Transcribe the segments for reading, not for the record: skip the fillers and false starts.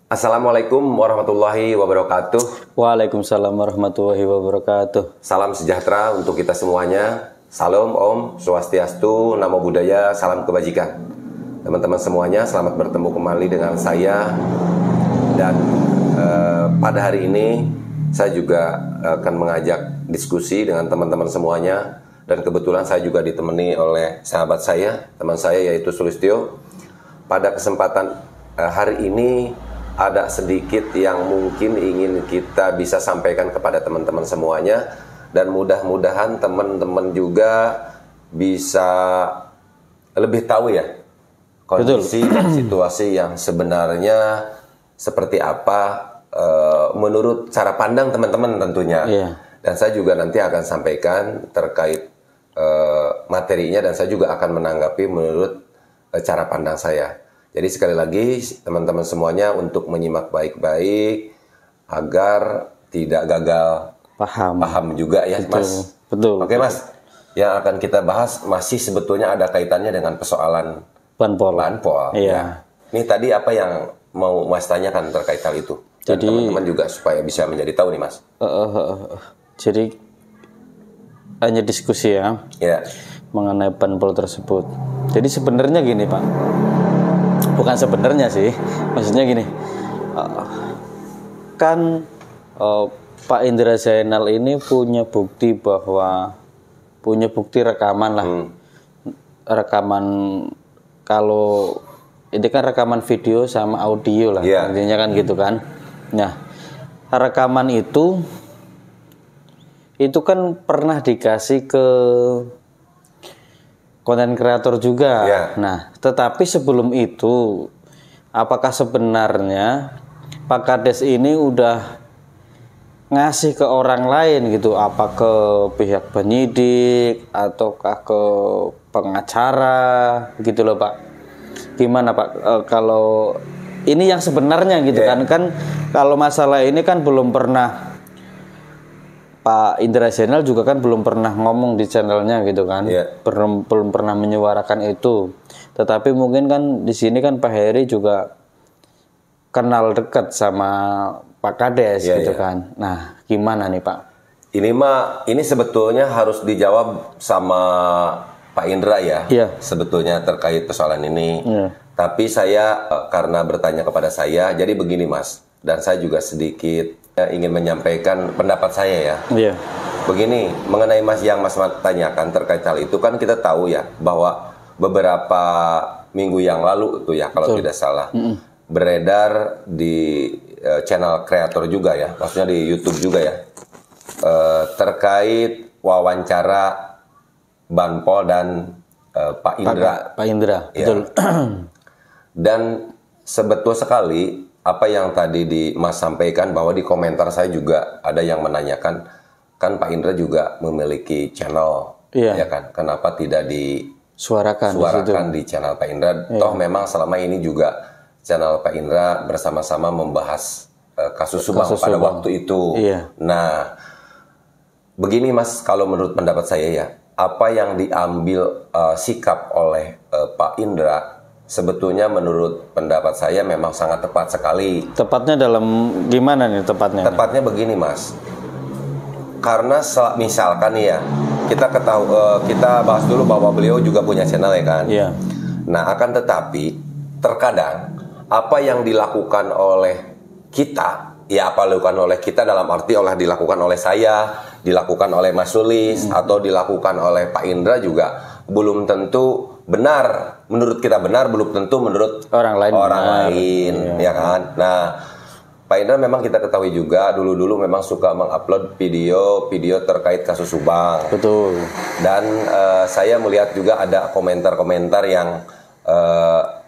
Assalamualaikum warahmatullahi wabarakatuh. Waalaikumsalam warahmatullahi wabarakatuh. Salam sejahtera untuk kita semuanya. Salam Om Swastiastu, Namo Buddhaya, salam kebajikan. Teman-teman semuanya, selamat bertemu kembali dengan saya. Dan pada hari ini saya juga akan mengajak diskusi dengan teman-teman semuanya. Dan kebetulan saya juga ditemani oleh sahabat saya, teman saya yaitu Sulistyo. Pada kesempatan hari ini ada sedikit yang mungkin ingin kita bisa sampaikan kepada teman-teman semuanya, dan mudah-mudahan teman-teman juga bisa lebih tahu ya kondisi dan situasi yang sebenarnya seperti apa menurut cara pandang teman-teman tentunya. Dan saya juga nanti akan sampaikan terkait materinya, dan saya juga akan menanggapi menurut cara pandang saya. Jadi sekali lagi teman-teman semuanya untuk menyimak baik-baik agar tidak gagal paham juga ya. Betul. Mas. Betul. Oke Mas, yang akan kita bahas masih sebetulnya ada kaitannya dengan persoalan Banpol. Ya. Ini tadi apa yang mau Mas tanyakan terkait hal itu? Dan Jadi teman-teman juga supaya bisa menjadi tahu nih Mas. Jadi hanya diskusi ya mengenai Banpol tersebut. Jadi sebenarnya gini Pak. Bukan sebenarnya sih, maksudnya gini, kan Pak Indra Zainal ini punya bukti rekaman lah, rekaman, kalau ini kan rekaman video sama audio lah, intinya kan gitu kan. Nah, rekaman itu kan pernah dikasih ke konten kreator juga. Nah, tetapi sebelum itu, apakah sebenarnya Pak Kades ini udah ngasih ke orang lain gitu? Apa ke pihak penyidik ataukah ke pengacara gitu loh Pak? Gimana Pak? Kalau ini yang sebenarnya gitu kan kalau masalah ini kan belum pernah. Pak Indra Zainal juga kan belum pernah ngomong di channelnya gitu kan, belum pernah menyuarakan itu. Tetapi mungkin kan di sini kan Pak Heri juga kenal dekat sama Pak Kades gitu kan. Nah, gimana nih Pak? Ini sebetulnya harus dijawab sama Pak Indra ya. Sebetulnya terkait persoalan ini. Tapi saya karena bertanya kepada saya, jadi begini Mas. Dan saya juga sedikit ingin menyampaikan pendapat saya ya. Begini, mengenai yang Mas tanyakan terkait hal itu, kan kita tahu ya bahwa beberapa minggu yang lalu itu ya kalau tidak salah beredar di channel kreator juga ya, maksudnya di YouTube juga ya, terkait wawancara Banpol dan Pak Indra. Pak Indra, betul. Dan sebetul sekali apa yang tadi Mas sampaikan, bahwa di komentar saya juga ada yang menanyakan, kan Pak Indra juga memiliki channel, ya kan? Kenapa tidak disuarakan di channel Pak Indra? Toh memang selama ini juga channel Pak Indra bersama-sama membahas kasus Subang pada waktu itu. Nah, begini Mas, kalau menurut pendapat saya ya, apa yang diambil sikap oleh Pak Indra sebetulnya menurut pendapat saya memang sangat tepat sekali. Tepatnya dalam gimana nih tepatnya? Tepatnya begini Mas. Karena misalkan ya, kita bahas dulu bahwa beliau juga punya channel ya kan. Nah, akan tetapi terkadang apa yang dilakukan oleh kita, ya apa dilakukan oleh kita dalam arti dilakukan oleh saya, dilakukan oleh Mas Sulis, atau dilakukan oleh Pak Indra juga belum tentu benar. Menurut kita benar, belum tentu menurut orang lain, ya kan? Nah, Pak Indra memang kita ketahui juga dulu memang suka mengupload video terkait kasus Subang. Betul. Dan saya melihat juga ada komentar-komentar yang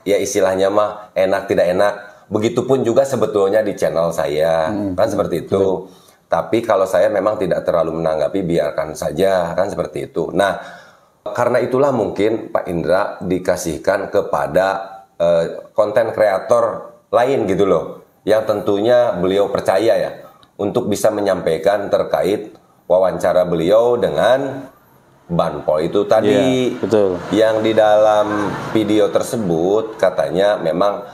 ya istilahnya mah enak tidak enak. Begitupun juga sebetulnya di channel saya, kan seperti itu. Tapi kalau saya memang tidak terlalu menanggapi, biarkan saja, kan seperti itu. Nah, karena itulah mungkin Pak Indra dikasihkan kepada konten kreator lain gitu loh, yang tentunya beliau percaya ya, untuk bisa menyampaikan terkait wawancara beliau dengan Banpol itu tadi. Betul. Yang di dalam video tersebut katanya memang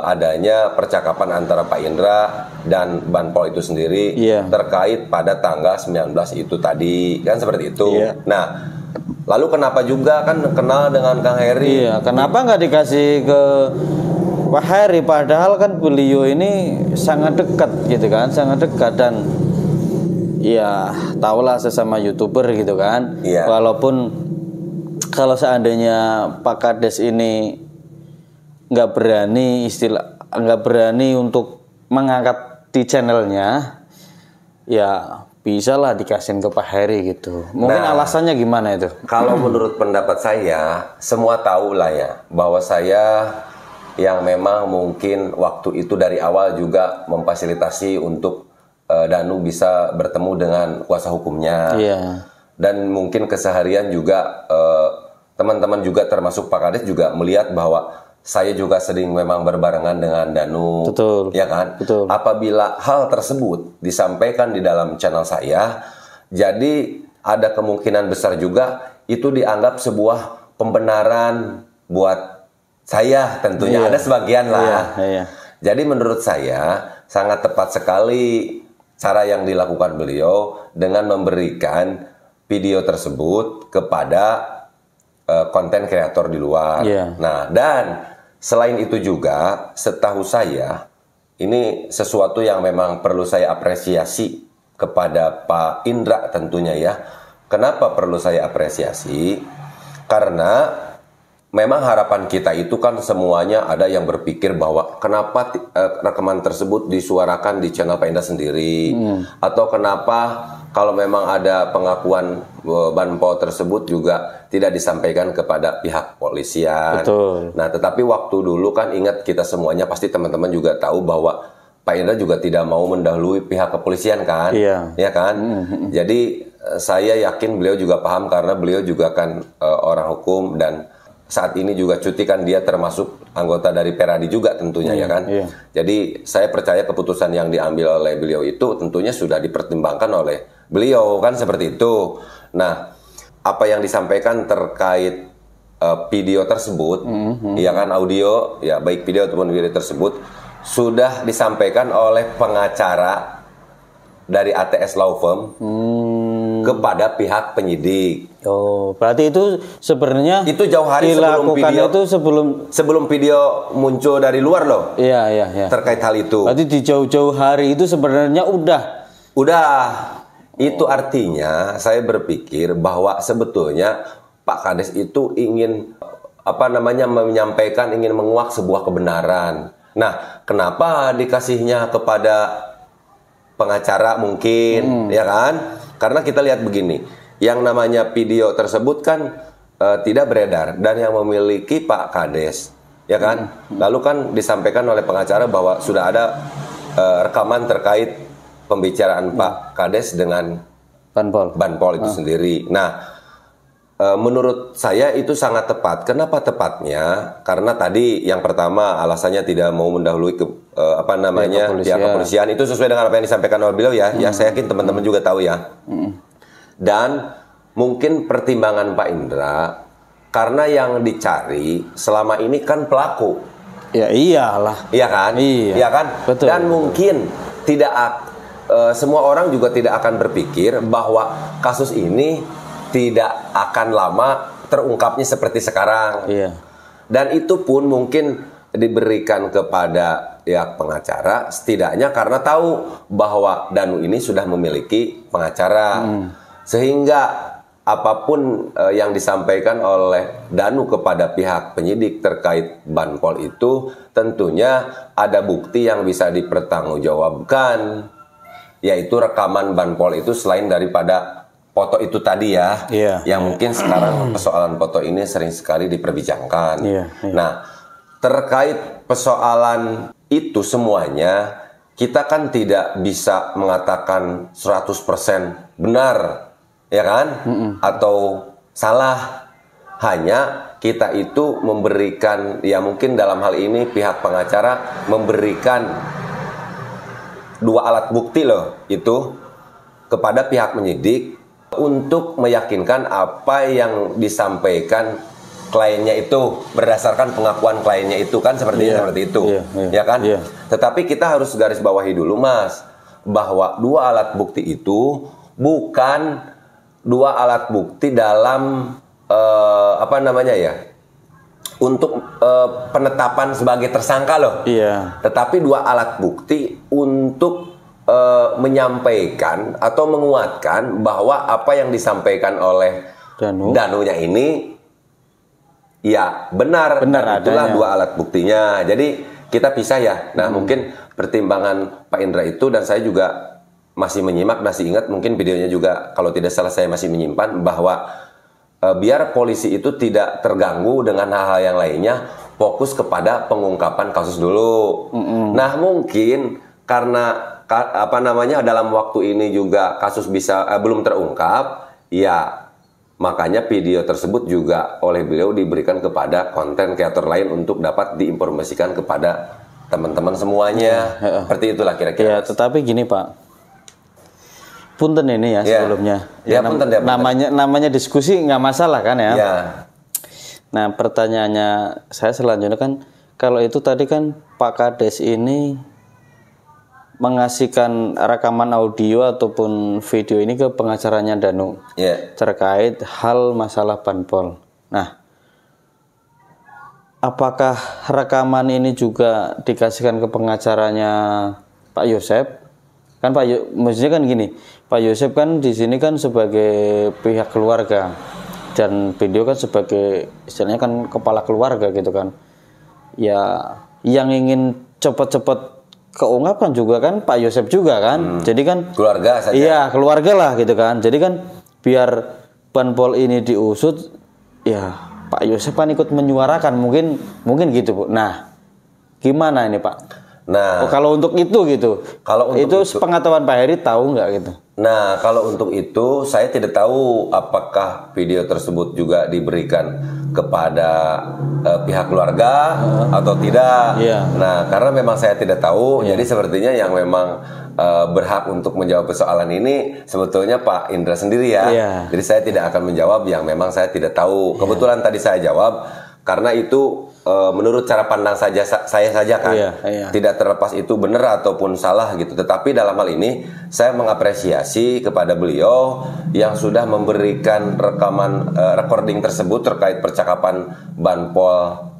adanya percakapan antara Pak Indra dan Banpol itu sendiri terkait pada tanggal 19 itu tadi, kan seperti itu. Nah, lalu kenapa juga kan kenal dengan Kang Heri? Kenapa nggak dikasih ke Pak Heri? Padahal kan beliau ini sangat dekat gitu kan, sangat dekat dan ya tahulah sesama YouTuber gitu kan. Walaupun kalau seandainya Pak Kades ini nggak berani untuk mengangkat di channelnya, ya bisa lah dikasihin ke Pak Heri gitu. Mungkin alasannya gimana itu? Kalau menurut pendapat saya, semua tahu lah ya bahwa saya yang memang mungkin waktu itu dari awal juga memfasilitasi untuk Danu bisa bertemu dengan kuasa hukumnya. Dan mungkin keseharian juga teman-teman juga termasuk Pak Kades juga melihat bahwa saya juga sering memang berbarengan dengan Danu. Ya kan? Apabila hal tersebut disampaikan di dalam channel saya, jadi ada kemungkinan besar juga itu dianggap sebuah pembenaran buat saya, tentunya ada sebagian lah. Jadi menurut saya sangat tepat sekali cara yang dilakukan beliau dengan memberikan video tersebut kepada konten kreator di luar. Nah, dan selain itu juga setahu saya ini sesuatu yang memang perlu saya apresiasi kepada Pak Indra tentunya ya. Kenapa perlu saya apresiasi? Karena memang harapan kita itu kan semuanya ada yang berpikir bahwa kenapa rekaman tersebut disuarakan di channel Pak Indra sendiri, atau kenapa kalau memang ada pengakuan Banpol tersebut juga tidak disampaikan kepada pihak polisian. Nah, tetapi waktu dulu kan ingat kita semuanya pasti teman-teman juga tahu bahwa Pak Indra juga tidak mau mendahului pihak kepolisian kan, ya kan? Jadi saya yakin beliau juga paham karena beliau juga kan orang hukum dan saat ini juga cuti kan dia termasuk anggota dari Peradi juga tentunya ya kan. Jadi saya percaya keputusan yang diambil oleh beliau itu tentunya sudah dipertimbangkan oleh beliau kan seperti itu. Nah, apa yang disampaikan terkait video tersebut, ya kan audio, ya baik video ataupun video tersebut sudah disampaikan oleh pengacara dari ATS Law Firm kepada pihak penyidik. Berarti itu sebenarnya itu jauh hari sebelum video itu sebelum video muncul dari luar loh. Iya. Terkait hal itu. Berarti di jauh-jauh hari itu sebenarnya udah. Itu artinya saya berpikir bahwa sebetulnya Pak Kades itu ingin menyampaikan, ingin menguak sebuah kebenaran. Nah, kenapa dikasihnya kepada pengacara mungkin, ya kan? Karena kita lihat begini, yang namanya video tersebut kan tidak beredar dan yang memiliki Pak Kades, ya kan? Lalu kan disampaikan oleh pengacara bahwa sudah ada rekaman terkait pembicaraan Pak Kades dengan Banpol itu sendiri. Nah, menurut saya itu sangat tepat. Kenapa tepatnya? Karena tadi yang pertama alasannya tidak mau mendahului ke pihak kepolisian. Itu sesuai dengan apa yang disampaikan oleh beliau ya. Ya saya yakin teman-teman juga tahu ya. Dan mungkin pertimbangan Pak Indra karena yang dicari selama ini kan pelaku. Ya iyalah. Iya kan? Iya kan? Betul. Dan mungkin semua orang juga tidak akan berpikir bahwa kasus ini tidak akan lama terungkapnya seperti sekarang. Dan itu pun mungkin diberikan kepada pihak pengacara setidaknya karena tahu bahwa Danu ini sudah memiliki pengacara. Sehingga apapun yang disampaikan oleh Danu kepada pihak penyidik terkait Banpol itu tentunya ada bukti yang bisa dipertanggungjawabkan, yaitu rekaman Banpol itu selain daripada foto itu tadi ya, yang mungkin sekarang persoalan foto ini sering sekali diperbincangkan. Nah, terkait persoalan itu semuanya, kita kan tidak bisa mengatakan 100% benar, ya kan? Atau salah. Hanya kita itu memberikan, ya mungkin dalam hal ini pihak pengacara memberikan 2 alat bukti loh, itu kepada pihak penyidik untuk meyakinkan apa yang disampaikan kliennya itu, berdasarkan pengakuan kliennya itu kan sepertinya seperti itu, ya kan? Tetapi kita harus garis bawahi dulu, Mas, bahwa dua alat bukti itu bukan dua alat bukti dalam untuk penetapan sebagai tersangka loh. Tetapi dua alat bukti untuk menyampaikan atau menguatkan bahwa apa yang disampaikan oleh Danunya ini ya benar itulah dua alat buktinya. Jadi kita pisah ya. Nah mungkin pertimbangan Pak Indra itu, dan saya juga masih menyimak, masih ingat mungkin videonya juga kalau tidak salah saya masih menyimpan, bahwa biar polisi itu tidak terganggu dengan hal-hal yang lainnya, fokus kepada pengungkapan kasus dulu. Nah mungkin karena dalam waktu ini juga kasus belum terungkap, ya makanya video tersebut juga oleh beliau diberikan kepada konten kreator lain untuk dapat diinformasikan kepada teman-teman semuanya. Seperti itulah kira-kira. Ya, tetapi gini Pak, punten ini ya sebelumnya. Punten, namanya diskusi nggak masalah kan ya. Nah pertanyaannya saya selanjutnya kan, kalau itu tadi kan Pak Kades ini mengasihkan rekaman audio ataupun video ini ke pengacaranya Danu terkait hal masalah banpol. Nah, apakah rekaman ini juga dikasihkan ke pengacaranya Pak Yosep? Kan maksudnya kan gini, Pak Yosep kan di sini kan sebagai pihak keluarga dan video kan sebagai istilahnya kan kepala keluarga gitu kan. Ya, yang ingin cepat-cepat keungkap kan juga kan Pak Yosep juga kan. Jadi kan keluarga saja. Iya, keluarga lah gitu kan. Jadi kan biar banpol ini diusut, ya Pak Yosep kan ikut menyuarakan mungkin gitu, Bu. Nah, gimana ini, Pak? Nah, kalau untuk itu gitu. Kalau untuk itu pengetahuan Pak Heri tahu nggak gitu? Nah, kalau untuk itu saya tidak tahu apakah video tersebut juga diberikan kepada pihak keluarga atau tidak. Nah, karena memang saya tidak tahu, jadi sepertinya yang memang berhak untuk menjawab persoalan ini sebetulnya Pak Indra sendiri ya. Jadi saya tidak akan menjawab yang memang saya tidak tahu. Kebetulan tadi saya jawab karena itu menurut cara pandang saya saja kan, tidak terlepas itu benar ataupun salah gitu. Tetapi dalam hal ini saya mengapresiasi kepada beliau yang sudah memberikan rekaman recording tersebut terkait percakapan banpol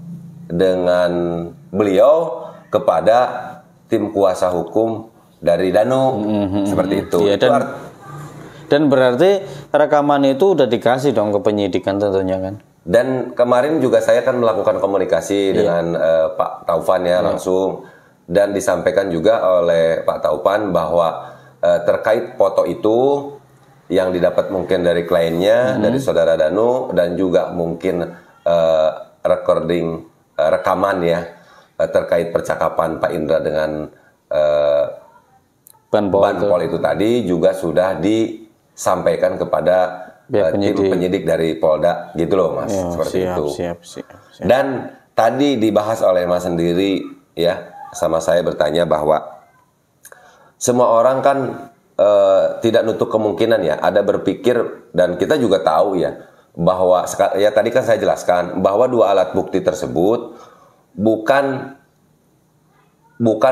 dengan beliau kepada tim kuasa hukum dari Danu, seperti itu. Dan berarti rekaman itu udah dikasih dong ke penyidikan tentunya kan. Dan kemarin juga saya kan melakukan komunikasi dengan Pak Taufan ya langsung, dan disampaikan juga oleh Pak Taufan bahwa terkait foto itu yang didapat mungkin dari kliennya, dari saudara Danu, dan juga mungkin rekaman ya terkait percakapan Pak Indra dengan banpol itu tadi juga sudah disampaikan kepada tim penyidik dari Polda gitu loh Mas, seperti itu. Siap. Dan tadi dibahas oleh Mas sendiri ya, sama saya bertanya bahwa semua orang kan tidak nutup kemungkinan ya, ada berpikir, dan kita juga tahu ya bahwa ya tadi kan saya jelaskan bahwa dua alat bukti tersebut bukan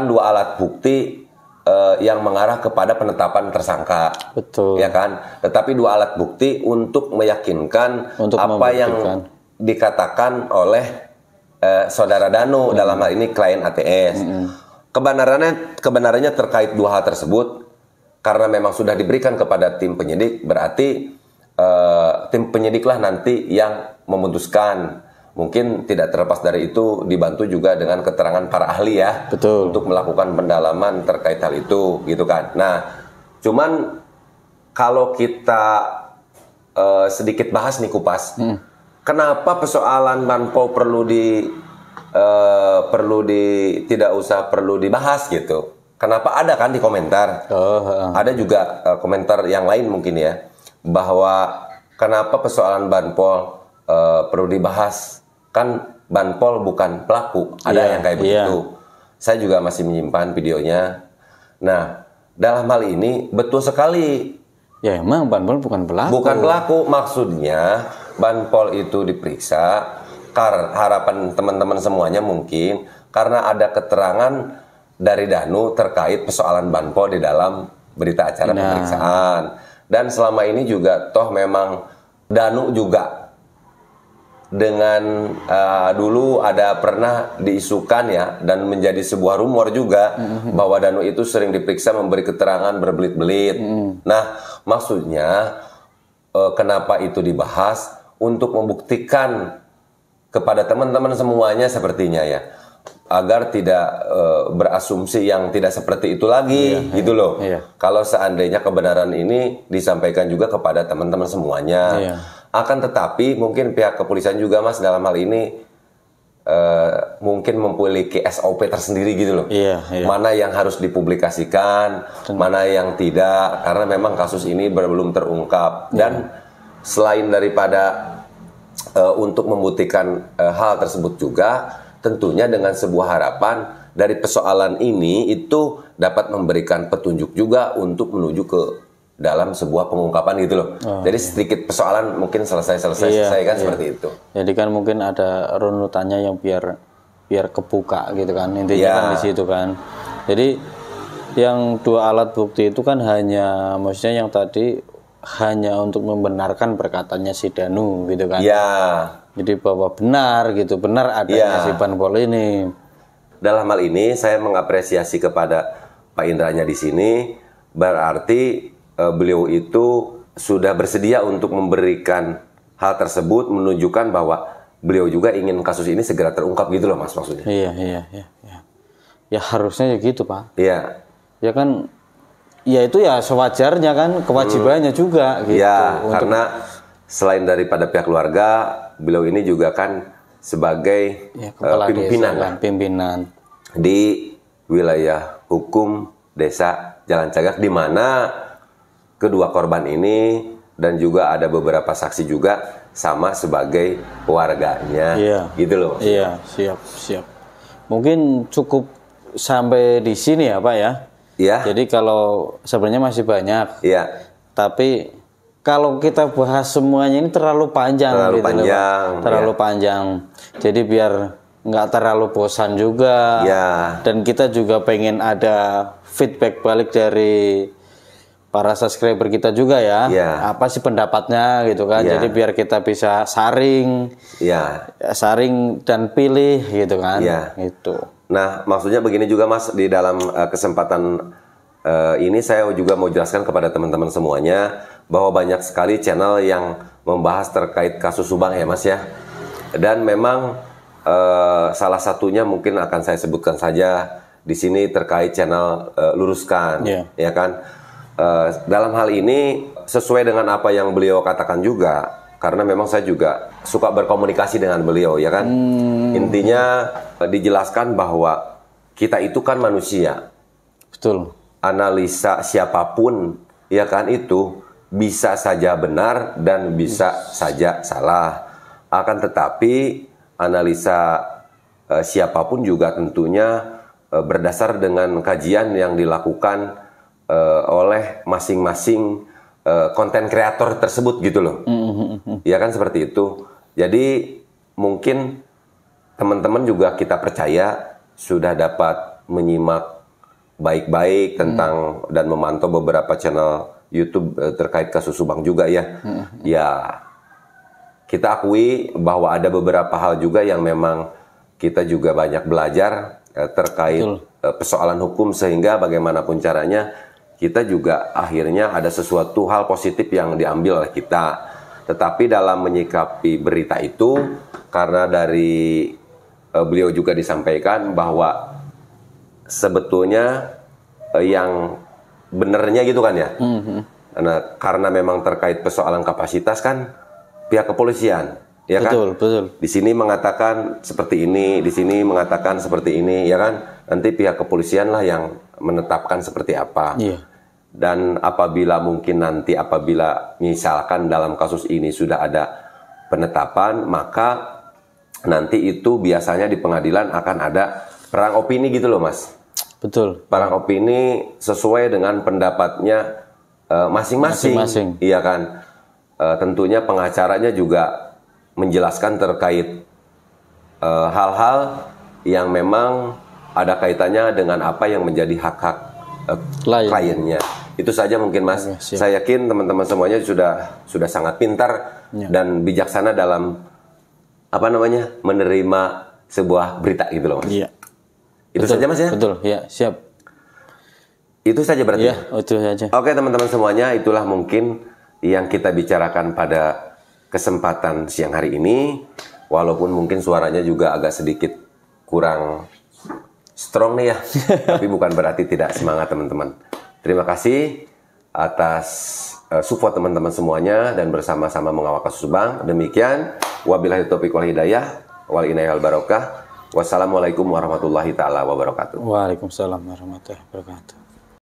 dua alat bukti yang mengarah kepada penetapan tersangka, betul, ya kan? Tetapi dua alat bukti untuk meyakinkan apa yang dikatakan oleh saudara Danu, dalam hal ini klien ATS. Kebenarannya terkait dua hal tersebut, karena memang sudah diberikan kepada tim penyidik, berarti tim penyidiklah nanti yang memutuskan. Mungkin tidak terlepas dari itu dibantu juga dengan keterangan para ahli ya, betul, untuk melakukan pendalaman terkait hal itu gitu kan. Nah, cuman kalau kita sedikit bahas nih kupas, kenapa persoalan banpol perlu dibahas gitu? Kenapa ada kan di komentar? Ada juga komentar yang lain mungkin ya, bahwa kenapa persoalan banpol perlu dibahas? Kan banpol bukan pelaku, ada yang kayak begitu. Saya juga masih menyimpan videonya. Nah, dalam hal ini betul sekali. Ya emang banpol bukan pelaku. Bukan pelaku, maksudnya banpol itu diperiksa harapan teman-teman semuanya mungkin karena ada keterangan dari Danu terkait persoalan Banpo di dalam berita acara pemeriksaan. Dan selama ini juga toh memang Danu juga dengan dulu ada pernah diisukan ya dan menjadi sebuah rumor juga bahwa Danu itu sering diperiksa memberi keterangan berbelit-belit. Nah, maksudnya kenapa itu dibahas untuk membuktikan kepada teman-teman semuanya sepertinya ya, agar tidak berasumsi yang tidak seperti itu lagi gitu loh. Kalau seandainya kebenaran ini disampaikan juga kepada teman-teman semuanya. Akan tetapi mungkin pihak kepolisian juga Mas dalam hal ini mungkin memiliki SOP tersendiri gitu loh. Mana yang harus dipublikasikan, mana yang tidak, karena memang kasus ini belum terungkap. Dan selain daripada untuk membuktikan hal tersebut juga, tentunya dengan sebuah harapan dari persoalan ini itu dapat memberikan petunjuk juga untuk menuju ke dalam sebuah pengungkapan gitu loh. Jadi sedikit persoalan mungkin selesai kan seperti itu. Jadi kan mungkin ada runutannya yang biar kebuka gitu kan. Intinya kan di situ kan. Jadi yang 2 alat bukti itu kan hanya, maksudnya yang tadi hanya untuk membenarkan perkataannya si Danu gitu kan. Jadi bahwa benar adanya si Banpol ini. Dalam hal ini saya mengapresiasi kepada Pak Indranya di sini, berarti beliau itu sudah bersedia untuk memberikan hal tersebut, menunjukkan bahwa beliau juga ingin kasus ini segera terungkap gitu loh Mas maksudnya. Iya. Ya harusnya ya gitu Pak. Iya. Ya kan, ya itu ya sewajarnya kan, kewajibannya juga gitu. Ya, karena selain daripada pihak keluarga, beliau ini juga kan sebagai pimpinan di wilayah hukum desa Jalan Cagak, di mana kedua korban ini dan juga ada beberapa saksi juga sama sebagai keluarganya, gitu loh. Iya, siap. Mungkin cukup sampai di sini ya Pak ya. Jadi kalau sebenarnya masih banyak. Tapi kalau kita bahas semuanya ini terlalu panjang. Terlalu panjang. Jadi biar nggak terlalu bosan juga. Dan kita juga pengen ada feedback balik dari para subscriber kita juga ya. Apa sih pendapatnya gitu kan. Jadi biar kita bisa saring dan pilih gitu kan. Gitu. Nah, maksudnya begini juga Mas, di dalam kesempatan ini saya juga mau jelaskan kepada teman-teman semuanya bahwa banyak sekali channel yang membahas terkait kasus Subang ya Mas ya. Dan memang salah satunya mungkin akan saya sebutkan saja di sini terkait channel Luruskan, ya kan. Dalam hal ini sesuai dengan apa yang beliau katakan juga, karena memang saya juga suka berkomunikasi dengan beliau ya kan. Intinya dijelaskan bahwa kita itu kan manusia. Betul. Analisa siapapun ya kan itu bisa saja benar dan bisa saja salah. Akan tetapi analisa siapapun juga tentunya berdasar dengan kajian yang dilakukan oleh masing-masing konten kreator tersebut gitu loh. Ya kan seperti itu. Jadi mungkin teman-teman juga kita percaya sudah dapat menyimak baik-baik tentang dan memantau beberapa channel YouTube terkait kasus Subang juga ya. Ya kita akui bahwa ada beberapa hal juga yang memang kita juga banyak belajar terkait persoalan hukum, sehingga bagaimanapun caranya kita juga akhirnya ada sesuatu hal positif yang diambil oleh kita. Tetapi dalam menyikapi berita itu, karena dari beliau juga disampaikan bahwa sebetulnya yang benernya gitu kan ya. Karena memang terkait persoalan kapasitas kan pihak kepolisian, ya kan? Betul. Di sini mengatakan seperti ini, di sini mengatakan seperti ini, ya kan? Nanti pihak kepolisian lah yang menetapkan seperti apa. Dan apabila misalkan dalam kasus ini sudah ada penetapan, maka nanti itu biasanya di pengadilan akan ada perang opini gitu loh Mas. Betul. Perang opini sesuai dengan pendapatnya masing-masing. Iya kan. Tentunya pengacaranya juga menjelaskan terkait hal-hal yang memang ada kaitannya dengan apa yang menjadi hak-hak kliennya. Itu saja mungkin Mas. Oke, saya yakin teman-teman semuanya sudah sangat pintar dan bijaksana dalam menerima sebuah berita gitu loh Mas. Iya. Itu Betul, saja Mas ya? Betul, ya, siap. Itu saja berarti. Iya, itu saja. Oke teman-teman semuanya, itulah mungkin yang kita bicarakan pada kesempatan siang hari ini. Walaupun mungkin suaranya juga agak sedikit kurang strong nih ya. Tapi bukan berarti tidak semangat teman-teman. Terima kasih atas support teman-teman semuanya dan bersama-sama mengawal kasus Bank. Demikian, wabillahi taufiq wal hidayah, wal inayah wal barokah. Wassalamualaikum warahmatullahi taala wabarakatuh. Waalaikumsalam warahmatullahi wabarakatuh.